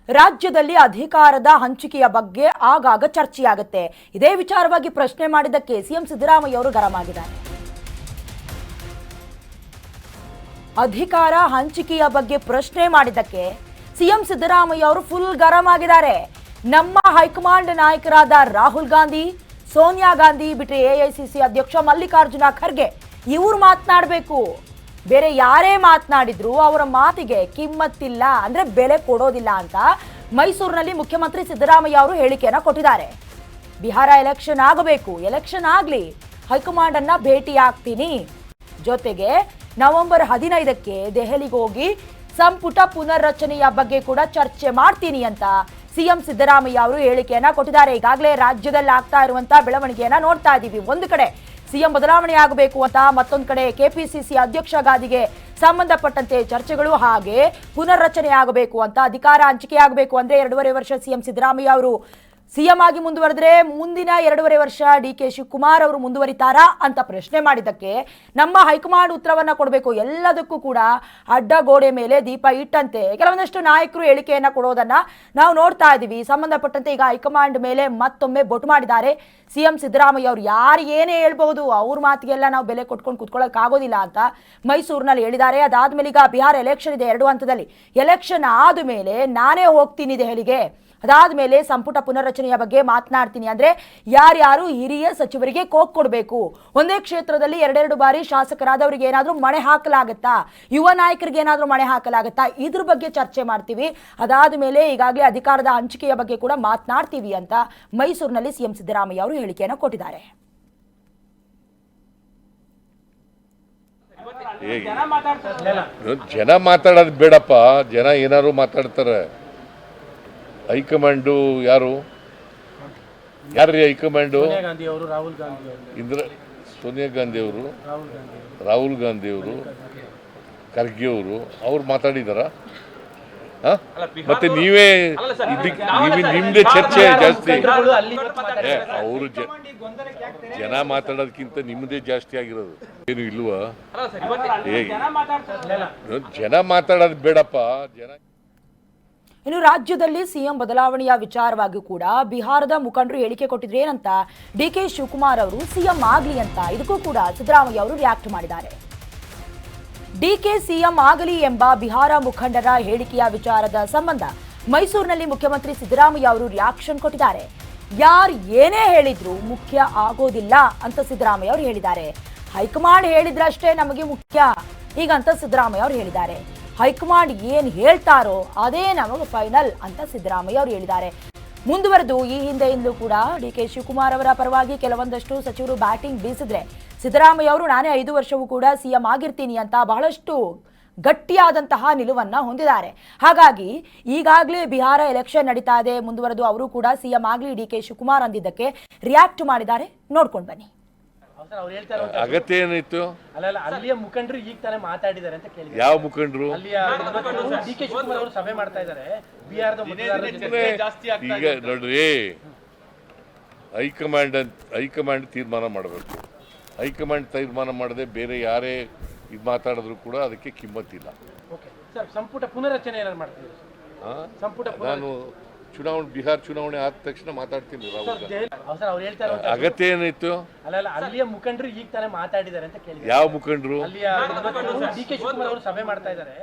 ರಾಜ್ಯದಲ್ಲಿ ಅಧಿಕಾರದ ಹಂಚಿಕೆಯ ಬಗ್ಗೆ ಆಗಾಗ ಚರ್ಚೆಯಾಗುತ್ತೆ. ಇದೇ ವಿಚಾರವಾಗಿ ಪ್ರಶ್ನೆ ಮಾಡಿದ್ದಕ್ಕೆ ಸಿಎಂ ಸಿದ್ದರಾಮಯ್ಯ ಅವರು ಗರಂ ಆಗಿದ್ದಾರೆ. ಅಧಿಕಾರ ಹಂಚಿಕೆಯ ಬಗ್ಗೆ ಪ್ರಶ್ನೆ ಮಾಡಿದ್ದಕ್ಕೆ ಸಿಎಂ ಸಿದ್ದರಾಮಯ್ಯ ಅವರು ಫುಲ್ ಗರಂ ಆಗಿದ್ದಾರೆ. ನಮ್ಮ ಹೈಕಮಾಂಡ್ ನಾಯಕರಾದ ರಾಹುಲ್ ಗಾಂಧಿ, ಸೋನಿಯಾ ಗಾಂಧಿ ಬಿಟ್ಟರೆ ಎಐಸಿಸಿ ಅಧ್ಯಕ್ಷ ಮಲ್ಲಿಕಾರ್ಜುನ ಖರ್ಗೆ ಇವರು ಮಾತನಾಡಬೇಕು. ಬೇರೆ ಯಾರೇ ಮಾತನಾಡಿದ್ರು ಅವರ ಮಾತಿಗೆ ಕಿಮ್ಮತ್ತಿಲ್ಲ, ಅಂದ್ರೆ ಬೆಲೆ ಕೊಡೋದಿಲ್ಲ ಅಂತ ಮೈಸೂರಿನಲ್ಲಿ ಮುಖ್ಯಮಂತ್ರಿ ಸಿದ್ದರಾಮಯ್ಯ ಅವರು ಹೇಳಿಕೆಯನ್ನ ಕೊಟ್ಟಿದ್ದಾರೆ. ಬಿಹಾರ ಎಲೆಕ್ಷನ್ ಆಗಬೇಕು, ಎಲೆಕ್ಷನ್ ಆಗ್ಲಿ, ಹೈಕಮಾಂಡ್ ಅನ್ನ ಭೇಟಿ ಆಗ್ತೀನಿ, ಜೊತೆಗೆ ನವೆಂಬರ್ 15ಕ್ಕೆ ದೆಹಲಿಗೆ ಹೋಗಿ ಸಂಪುಟ ಪುನರ್ರಚನೆಯ ಬಗ್ಗೆ ಕೂಡ ಚರ್ಚೆ ಮಾಡ್ತೀನಿ ಅಂತ ಸಿಎಂ ಸಿದ್ದರಾಮಯ್ಯ ಅವರು ಹೇಳಿಕೆಯನ್ನ ಕೊಟ್ಟಿದ್ದಾರೆ. ಈಗಾಗಲೇ ರಾಜ್ಯದಲ್ಲಿ ಆಗ್ತಾ ಇರುವಂತಹ ಬೆಳವಣಿಗೆಯನ್ನ ನೋಡ್ತಾ ಇದ್ದೀವಿ. ಒಂದು ಕಡೆ ಸಿಎಂ ಬದಲಾವಣೆ ಆಗಬೇಕು ಅಂತ, ಮತ್ತೊಂದು ಕಡೆ ಕೆಪಿಸಿಸಿ ಅಧ್ಯಕ್ಷ ಗಾದಿಗೆ ಸಂಬಂಧಪಟ್ಟಂತೆ ಚರ್ಚೆಗಳು, ಹಾಗೆ ಪುನರ್ರಚನೆ ಆಗಬೇಕು ಅಂತ, ಅಧಿಕಾರ ಹಂಚಿಕೆ ಆಗಬೇಕು ಅಂದ್ರೆ 2.5 ವರ್ಷ ಸಿಎಂ ಸಿದ್ದರಾಮಯ್ಯ ಅವರು ಸಿಎಂ ಆಗಿ ಮುಂದುವರೆದ್ರೆ ಮುಂದಿನ 2.5 ವರ್ಷ ಡಿಕೆ ಶಿವಕುಮಾರ್ ಅವರು ಮುಂದುವರಿತಾರಾ ಅಂತ ಪ್ರಶ್ನೆ ಮಾಡಿದ್ದಕ್ಕೆ ನಮ್ಮ ಹೈಕಮಾಂಡ್ ಉತ್ತರವನ್ನ ಕೊಡಬೇಕು. ಎಲ್ಲದಕ್ಕೂ ಕೂಡ ಅಡ್ಡ ಗೋಡೆ ಮೇಲೆ ದೀಪ ಇಟ್ಟಂತೆ ಕೆಲವೊಂದಷ್ಟು ನಾಯಕರು ಹೇಳಿಕೆಯನ್ನ ಕೊಡೋದನ್ನ ನಾವು ನೋಡ್ತಾ ಇದ್ದೀವಿ. ಸಂಬಂಧಪಟ್ಟಂತೆ ಈಗ ಹೈಕಮಾಂಡ್ ಮೇಲೆ ಮತ್ತೊಮ್ಮೆ ಬೊಟ್ಟು ಮಾಡಿದ್ದಾರೆ ಸಿಎಂ ಸಿದ್ದರಾಮಯ್ಯ ಅವರು. ಯಾರು ಏನೇ ಹೇಳ್ಬಹುದು, ಅವ್ರ ಮಾತಿಗೆಲ್ಲ ನಾವು ಬೆಲೆ ಕೊಟ್ಕೊಂಡು ಕುತ್ಕೊಳ್ಳೋಕೆ ಆಗೋದಿಲ್ಲ ಅಂತ ಮೈಸೂರಿನಲ್ಲಿ ಹೇಳಿದ್ದಾರೆ. ಅದಾದ್ಮೇಲೆ ಈಗ ಬಿಹಾರ ಎಲೆಕ್ಷನ್ ಇದೆ, 2 ಹಂತದಲ್ಲಿ. ಎಲೆಕ್ಷನ್ ಆದ್ಮೇಲೆ ನಾನೇ ಹೋಗ್ತೀನಿ ದೆಹಲಿಗೆ, ಅದಾದ್ಮೇಲೆ ಸಂಪುಟ ಪುನರ್ರಚನೆಯ ಬಗ್ಗೆ ಮಾತನಾಡ್ತೀನಿ, ಅಂದ್ರೆ ಯಾರ್ಯಾರು ಹಿರಿಯ ಸಚಿವರಿಗೆ ಕೋಕ್ ಕೊಡಬೇಕು, ಒಂದೇ ಕ್ಷೇತ್ರದಲ್ಲಿ 2 ಬಾರಿ ಶಾಸಕರಾದವರಿಗೆ ಏನಾದ್ರೂ ಮಣೆ ಹಾಕಲಾಗತ್ತಾ, ಯುವ ನಾಯಕರಿಗೆ ಏನಾದ್ರೂ ಮಣೆ ಹಾಕಲಾಗತ್ತಾ, ಇದ್ರ ಬಗ್ಗೆ ಚರ್ಚೆ ಮಾಡ್ತೀವಿ. ಅದಾದ್ಮೇಲೆ ಈಗಾಗಲೇ ಅಧಿಕಾರದ ಹಂಚಿಕೆಯ ಬಗ್ಗೆ ಕೂಡ ಮಾತನಾಡ್ತೀವಿ ಅಂತ ಮೈಸೂರಿನಲ್ಲಿ ಸಿಎಂ ಸಿದ್ದರಾಮಯ್ಯ ಅವರು ಹೇಳಿಕೆಯನ್ನು ಕೊಟ್ಟಿದ್ದಾರೆ. ಜನ ಮಾತಾಡೋದು ಬೇಡಪ್ಪ, ಜನ ಏನಾದ್ರು ಮಾತಾಡ್ತಾರೆ. ಹೈಕಮಾಂಡು ಯಾರ್ರೀ ಹೈಕಮಾಂಡು? ಸೋನಿಯಾ ಗಾಂಧಿ ಅವರು, ರಾಹುಲ್ ಗಾಂಧಿ ಅವರು, ಖರ್ಗೆ ಅವರು, ಅವ್ರು ಮಾತಾಡಿದಾರ? ಮತ್ತೆ ನೀವೇ ನಿಮ್ದೇ ಚರ್ಚೆ ಜಾಸ್ತಿ. ಅವರು ಜನ ಮಾತಾಡೋದಕ್ಕಿಂತ ನಿಮ್ಮದೇ ಜಾಸ್ತಿ ಆಗಿರೋದು ಏನು ಇಲ್ವಾ? ಜನ ಮಾತಾಡೋದು ಬೇಡಪ್ಪ, ಜನ. ಇನ್ನು ರಾಜ್ಯದಲ್ಲಿ ಸಿಎಂ ಬದಲಾವಣೆಯ ವಿಚಾರವಾಗಿ ಕೂಡ ಬಿಹಾರದ ಮುಖಂಡರು ಹೇಳಿಕೆ ಕೊಟ್ಟಿದ್ರೆ ಏನಂತ, ಡಿಕೆ ಶಿವಕುಮಾರ್ ಅವರು ಸಿಎಂ ಆಗಲಿ ಅಂತ. ಇದಕ್ಕೂ ಕೂಡ ಸಿದ್ದರಾಮಯ್ಯ ಅವರು ರಿಯಾಕ್ಟ್ ಮಾಡಿದ್ದಾರೆ. ಡಿಕೆ ಸಿಎಂ ಆಗಲಿ ಎಂಬ ಬಿಹಾರ ಮುಖಂಡರ ಹೇಳಿಕೆಯ ವಿಚಾರದ ಸಂಬಂಧ ಮೈಸೂರಿನಲ್ಲಿ ಮುಖ್ಯಮಂತ್ರಿ ಸಿದ್ದರಾಮಯ್ಯ ಅವರು ರಿಯಾಕ್ಷನ್ ಕೊಟ್ಟಿದ್ದಾರೆ. ಯಾರು ಏನೇ ಹೇಳಿದ್ರು ಮುಖ್ಯ ಆಗೋದಿಲ್ಲ ಅಂತ ಸಿದ್ದರಾಮಯ್ಯ ಅವರು ಹೇಳಿದ್ದಾರೆ. ಹೈಕಮಾಂಡ್ ಹೇಳಿದ್ರಷ್ಟೇ ನಮಗೆ ಮುಖ್ಯ ಈಗಂತ ಸಿದ್ದರಾಮಯ್ಯ ಅವರು ಹೇಳಿದ್ದಾರೆ. ಹೈಕಮಾಂಡ್ ಏನ್ ಹೇಳ್ತಾರೋ ಅದೇ ನಮಗೆ ಫೈನಲ್ ಅಂತ ಸಿದ್ದರಾಮಯ್ಯ ಅವರು ಹೇಳಿದ್ದಾರೆ. ಮುಂದುವರೆದು ಈ ಹಿಂದೆಯಿಂದಲೂ ಕೂಡ ಡಿಕೆ ಶಿವಕುಮಾರ್ ಅವರ ಪರವಾಗಿ ಕೆಲವೊಂದಷ್ಟು ಸಚಿವರು ಬ್ಯಾಟಿಂಗ್ ಬೀಸಿದ್ರೆ ಸಿದ್ದರಾಮಯ್ಯ ಅವರು ನಾನೇ 5 ವರ್ಷವೂ ಕೂಡ ಸಿಎಂ ಆಗಿರ್ತೀನಿ ಅಂತ ಬಹಳಷ್ಟು ಗಟ್ಟಿಯಾದಂತಹ ನಿಲುವನ್ನ ಹೊಂದಿದ್ದಾರೆ. ಹಾಗಾಗಿ ಈಗಾಗಲೇ ಬಿಹಾರ ಎಲೆಕ್ಷನ್ ನಡೀತಾ ಇದೆ, ಮುಂದುವರೆದು ಅವರು ಕೂಡ ಸಿಎಂ ಆಗಲಿ ಡಿಕೆ ಶಿವಕುಮಾರ್ ಅಂದಿದ್ದಕ್ಕೆ ರಿಯಾಕ್ಟ್ ಮಾಡಿದ್ದಾರೆ. ನೋಡ್ಕೊಂಡು ಬನ್ನಿ. ಅಗತ್ಯ ಏನಿತ್ತು? ಅಲ್ಲಿಯ ಮುಖಂಡರು ಈಗ ತಾನೇ ಮಾತಾಡಿದ್ದಾರೆ ಅಂತ ಕೇಳಿದ್ರು. ಯಾವ ಮುಖಂಡರು? ಡಿಕೆ ಶಿವಕುಮಾರ್ ಅವರು ಸಭೆ ಮಾಡ್ತಾ ಇದ್ದಾರೆ. ಈಗ ನೋಡ್ರಿ, ಹೈಕಮಾಂಡ್ ತೀರ್ಮಾನ ಮಾಡಬೇಕು. ಹೈಕಮಾಂಡ್ ತೀರ್ಮಾನ ಮಾಡದೆ ಬೇರೆ ಯಾರೇ ಇದು ಮಾತಾಡಿದ್ರು ಕೂಡ ಅದಕ್ಕೆ ಕಿಮ್ಮತ್ತಿಲ್ಲ. ಸಂಪುಟ ಪುನರ್ರಚನೆ ಏನಾದ್ರು ಮಾಡ್ತೀವಿ? ನಾನು ಬಿಹಾರ ಚುನಾವಣೆ ಆದ ತಕ್ಷಣ ಮಾತಾಡ್ತೀನಿ. ಅಗತ್ಯ ಏನಿತ್ತು? ಅಲ್ಲಿಯ ಮುಖಂಡರು ಈಗ ತಾನೇ ಮಾತಾಡಿದ್ದಾರೆ ಅಂತ ಕೇಳಿದ್ರು. ಯಾವ ಮುಖಂಡರು? ಡಿಕೆ ಶಿವಕುಮಾರ್ ಅವರು ಸಭೆ ಮಾಡ್ತಾ ಇದ್ದಾರೆ.